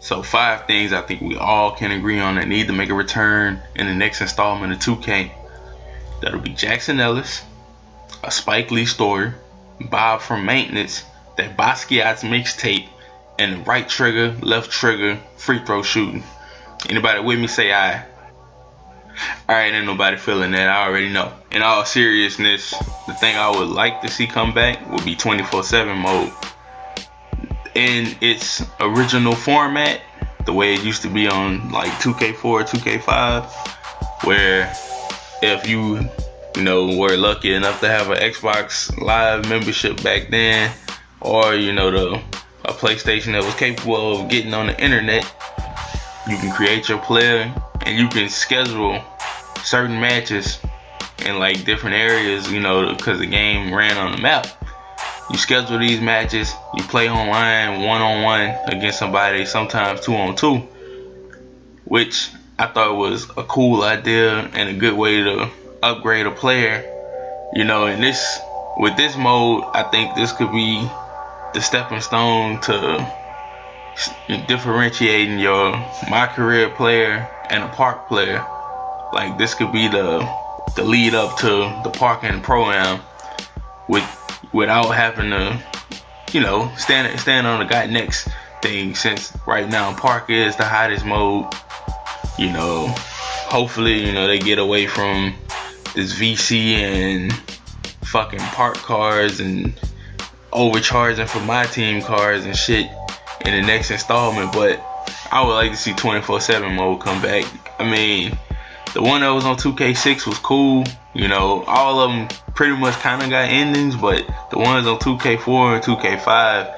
So 5 things I think we all can agree on that need to make a return in the next installment of 2K. That'll be Jackson Ellis, a Spike Lee story, Bob from Maintenance, that Basquiat's mixtape, and the right trigger, left trigger, free throw shooting. Anybody with me say aye? Alright, ain't nobody feeling that, I already know. In all seriousness, the thing I would like to see come back would be 24/7 mode. In its original format, the way it used to be on like 2K4, 2K5, where if you were lucky enough to have an Xbox Live membership back then, or a PlayStation that was capable of getting on the internet, you can create your player and you can schedule certain matches in like different areas, because the game ran on the map. You schedule these matches, you play online 1-on-1 against somebody, sometimes 2-on-2, which I thought was a cool idea and a good way to upgrade a player. And with this mode, I think this could be the stepping stone to differentiating your my career player and a park player. Like, this could be the lead up to the park and pro-am without having to stand on the got next thing, since right now park is the hottest mode. Hopefully they get away from this VC and fucking park cars and overcharging for my team cars and shit in the next installment. But I would like to see 24/7 mode come back. I mean, the one that was on 2K6 was cool. All of them pretty much kind of got endings, but the ones on 2K4 and 2K5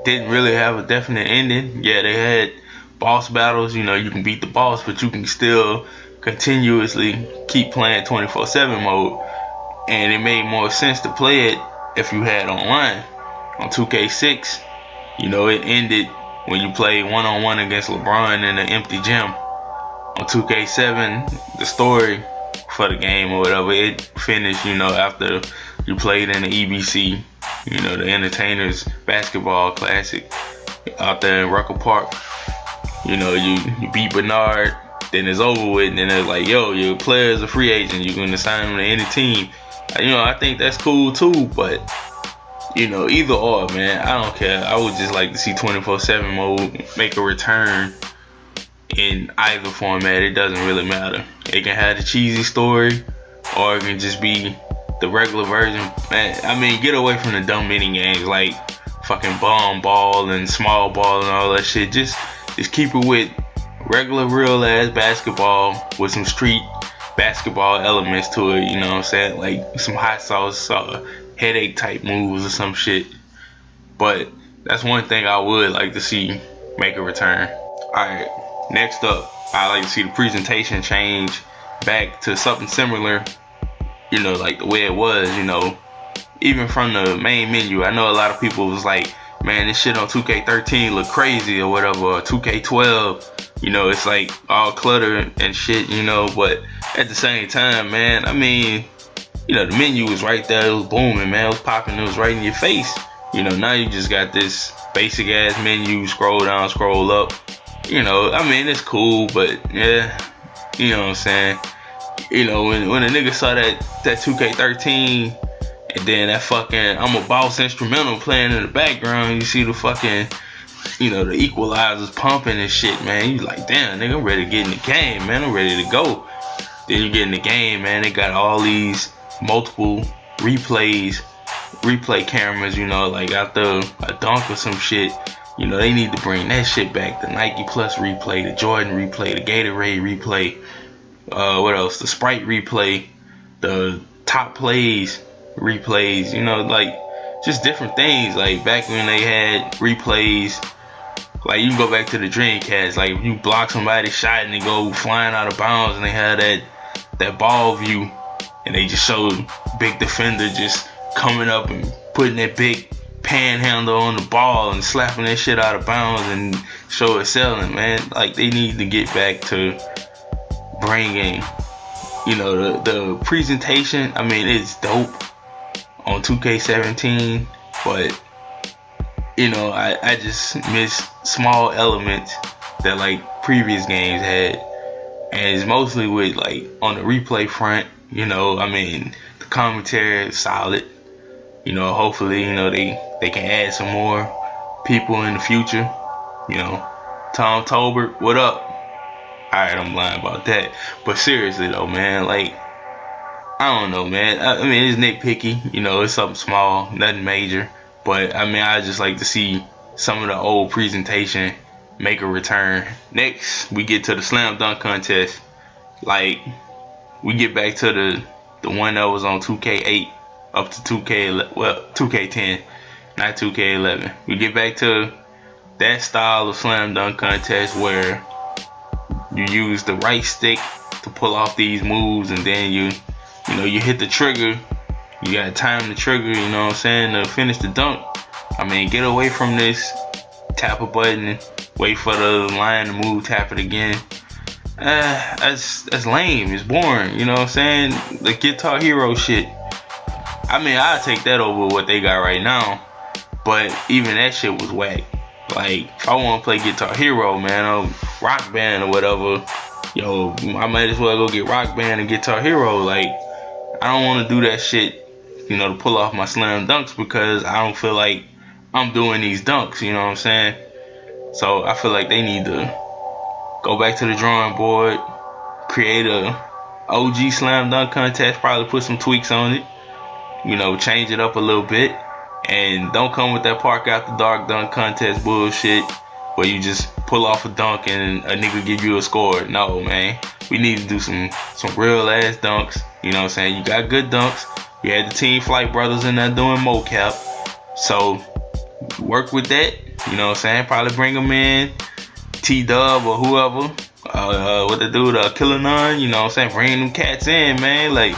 didn't really have a definite ending. Yeah, they had boss battles. You can beat the boss, but you can still continuously keep playing 24/7 mode. And it made more sense to play it if you had online. On 2K6, it ended when you played 1-on-1 against LeBron in an empty gym. On 2K7, the story for the game or whatever, it finished, after you played in the EBC, the Entertainers Basketball Classic out there in Rucker Park. You beat Bernard, then it's over with, and then it's like, yo, your player is a free agent, you can assign him to any team. I think that's cool too, but either or, man, I don't care. I would just like to see 24/7 mode make a return in either format. It doesn't really matter. It can have the cheesy story, or it can just be the regular version. Man, I mean, get away from the dumb mini games like fucking bomb ball and small ball and all that shit. Just keep it with regular real ass basketball with some street basketball elements to it. You know what I'm saying? Like some hot sauce, headache type moves or some shit. But that's one thing I would like to see make a return. Alright, next up, I like to see the presentation change back to something similar, like the way it was, even from the main menu. I know a lot of people was like, man, this shit on 2K13 look crazy or whatever, or 2K12, it's like all clutter and shit, but at the same time, man, I mean, the menu was right there, it was booming, man, it was popping, it was right in your face. Now you just got this basic ass menu, scroll down, scroll up. I mean, it's cool, but yeah, you know what I'm saying? When a nigga saw that 2K13 and then that fucking I'm a Boss instrumental playing in the background, you see the fucking, the equalizers pumping and shit, man, you like, damn, nigga, I'm ready to get in the game, man, I'm ready to go. Then you get in the game, man, they got all these multiple replay cameras, like after a dunk or some shit. They need to bring that shit back. The Nike Plus replay, the Jordan replay, the Gatorade replay, what else? The Sprite replay, the top plays replays, like just different things. Like back when they had replays, like you can go back to the Dreamcast, like if you block somebody's shot and they go flying out of bounds and they had that ball view and they just showed big defender just coming up and putting that big panhandle on the ball and slapping that shit out of bounds and show it selling, man. Like they need to get back to bringing, the presentation. I mean, it's dope on 2K17, but I just miss small elements that like previous games had. And it's mostly with like on the replay front, you know, I mean, the commentary is solid. You know, hopefully, you know, they can add some more people in the future. You know, Tom Tolbert, what up? Alright, I'm lying about that. But seriously though, man, like, I don't know, man. I mean, it's nitpicky, you know, it's something small, nothing major. But I mean, I just like to see some of the old presentation make a return. Next, we get to the slam dunk contest. Like, we get back to the one that was on 2K8 up to 2K10, not 2K11. We get back to that style of slam dunk contest where you use the right stick to pull off these moves, and then you hit the trigger. You gotta time the trigger, you know what I'm saying, to finish the dunk. I mean, get away from this. Tap a button, wait for the line to move, tap it again. That's lame. It's boring. You know what I'm saying? The Guitar Hero shit. I mean, I'll take that over what they got right now. But even that shit was whack. Like, if I want to play Guitar Hero, man, or Rock Band or whatever, yo, I might as well go get Rock Band and Guitar Hero. Like, I don't want to do that shit, you know, to pull off my slam dunks, because I don't feel like I'm doing these dunks, you know what I'm saying? So I feel like they need to go back to the drawing board, create a OG slam dunk contest, probably put some tweaks on it, you know, change it up a little bit, and don't come with that park after dark dunk contest bullshit where you just pull off a dunk and a nigga give you a score. No, man, we need to do some real ass dunks, you know what I'm saying? You got good dunks. You had the Team Flight brothers in there doing mocap, so work with that, you know what I'm saying? Probably bring them in, T-Dub or whoever, what they do, the Killer None, you know what I'm saying? Bring them cats in, man, like,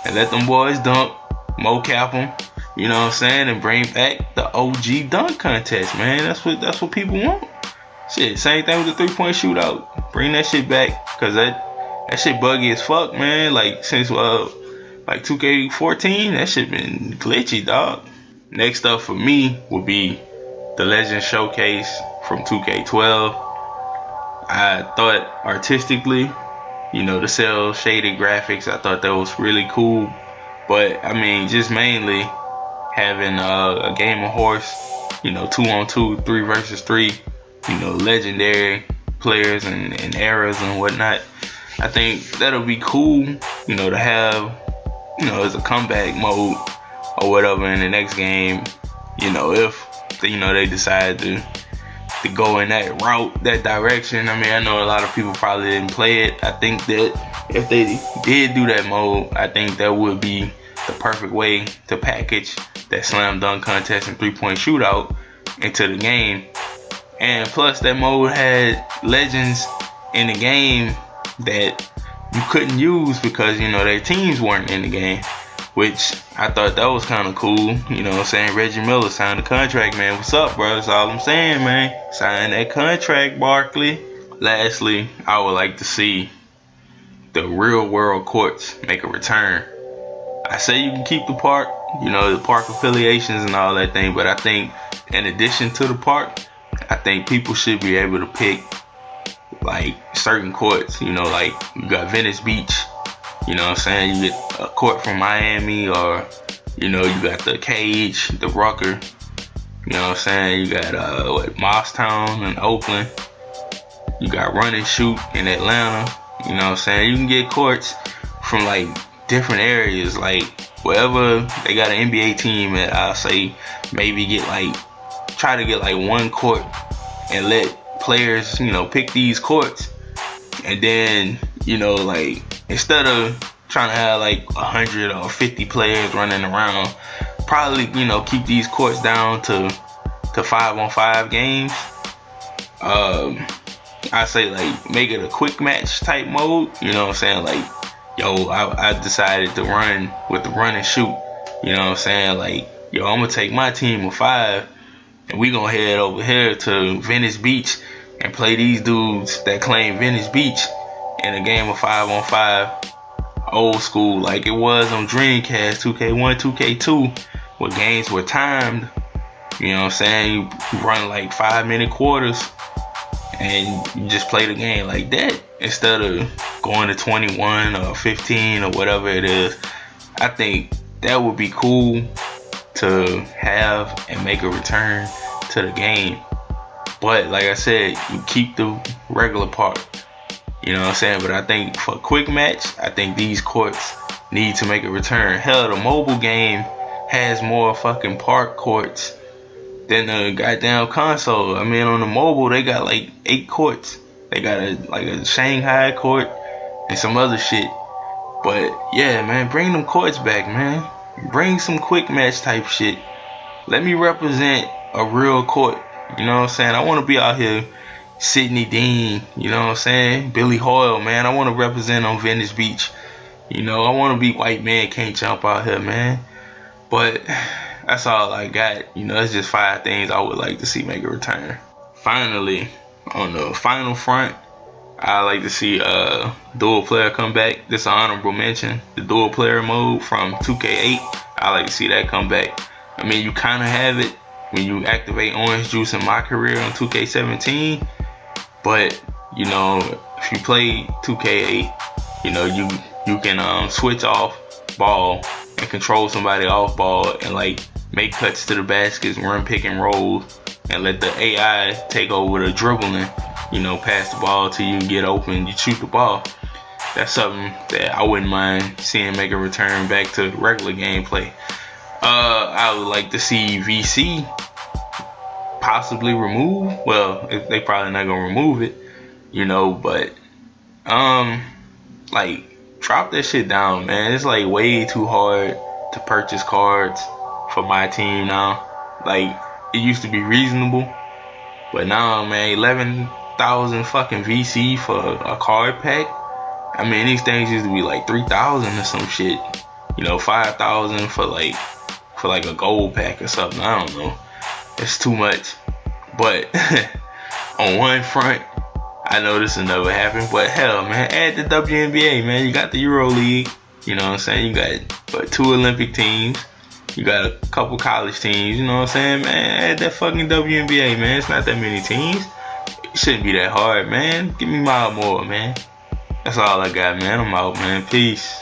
and let them boys dunk, mocap them, you know what I'm saying? And bring back the OG dunk contest, man. That's what people want. Shit, same thing with the 3-point shootout. Bring that shit back, cause that shit buggy as fuck, man. Like, since like 2K14, that shit been glitchy, dog. Next up for me would be the Legend Showcase from 2K12. I thought artistically, you know, the cell shaded graphics, I thought that was really cool. But I mean, just mainly having a game of horse, you know, 2-on-2, 3 versus 3, you know, legendary players and eras and whatnot. I think that'll be cool, you know, to have, you know, as a comeback mode or whatever in the next game, you know, if they decide to go in that route, that direction. I mean, I know a lot of people probably didn't play it. I think that if they did do that mode, I think that would be the perfect way to package that slam dunk contest and 3-point shootout into the game. And plus, that mode had legends in the game that you couldn't use because, you know, their teams weren't in the game, which I thought that was kind of cool. You know what I'm saying? Reggie Miller signed a contract, man. What's up, bro? That's all I'm saying, man. Sign that contract, Barkley. Lastly, I would like to see the real world courts make a return. I say you can keep the park, you know, the park affiliations and all that thing, but I think in addition to the park, I think people should be able to pick like certain courts, you know, like you got Venice Beach, you know what I'm saying? You get a court from Miami, or, you know, you got the Cage, the Rucker, you know what I'm saying? You got Moss-Town in Oakland. You got Run and Shoot in Atlanta, you know what I'm saying? You can get courts from like different areas, like wherever they got an NBA team at, I'll say maybe try to get like one court and let players, you know, pick these courts, and then, you know, like instead of trying to have like 100 or 50 players running around, probably, you know, keep these courts down to 5-on-5 games. I say like make it a quick match type mode, you know what I'm saying? Like, yo, I decided to run with the run and shoot, you know what I'm saying? Like, yo, I'm gonna take my team of 5 and we gonna head over here to Venice Beach and play these dudes that claim Venice Beach in a game of 5-on-5, old school, like it was on Dreamcast, 2K1, 2K2, where games were timed. You know what I'm saying? You run like 5-minute quarters, and you just play the game like that instead of going to 21 or 15 or whatever it is. I think that would be cool to have and make a return to the game. But like I said, you keep the regular part. You know what I'm saying? But I think for a quick match, I think these courts need to make a return. Hell, the mobile game has more fucking park courts than the goddamn console. I mean, on the mobile, they got like 8 courts. They got a Shanghai court and some other shit. But yeah, man, bring them courts back, man. Bring some quick match type shit. Let me represent a real court. You know what I'm saying? I want to be out here, Sidney Dean. You know what I'm saying? Billy Hoyle, man. I want to represent on Venice Beach. You know, I want to be white man can't jump out here, man. But that's all I got. You know, it's just 5 things I would like to see make a return. Finally, on the final front, I like to see dual player come back. This is an honorable mention. The dual player mode from 2K8. I like to see that come back. I mean, you kind of have it when you activate Orange Juice in My Career on 2K17. But, you know, if you play 2K8, you know, you can switch off ball and control somebody off ball and like make cuts to the baskets, run pick and rolls, and let the AI take over the dribbling. You know, pass the ball till you get open, you shoot the ball. That's something that I wouldn't mind seeing make a return back to regular gameplay. I would like to see VC possibly remove. Well, they probably not gonna remove it, you know, but like drop that shit down, man. It's like way too hard to purchase cards for my team now. Like, it used to be reasonable, but now, man, 11,000 fucking VC for a card pack. I mean, these things used to be like 3,000 or some shit. You know, 5,000 for like a gold pack or something. I don't know. It's too much. But on one front, I know this will never happen, but hell, man, add the WNBA, man. You got the Euro League. You know what I'm saying? You got 2 Olympic teams. You got a couple college teams. You know what I'm saying, man? Add that fucking WNBA, man. It's not that many teams. It shouldn't be that hard, man. Give me more, man. That's all I got, man. I'm out, man. Peace.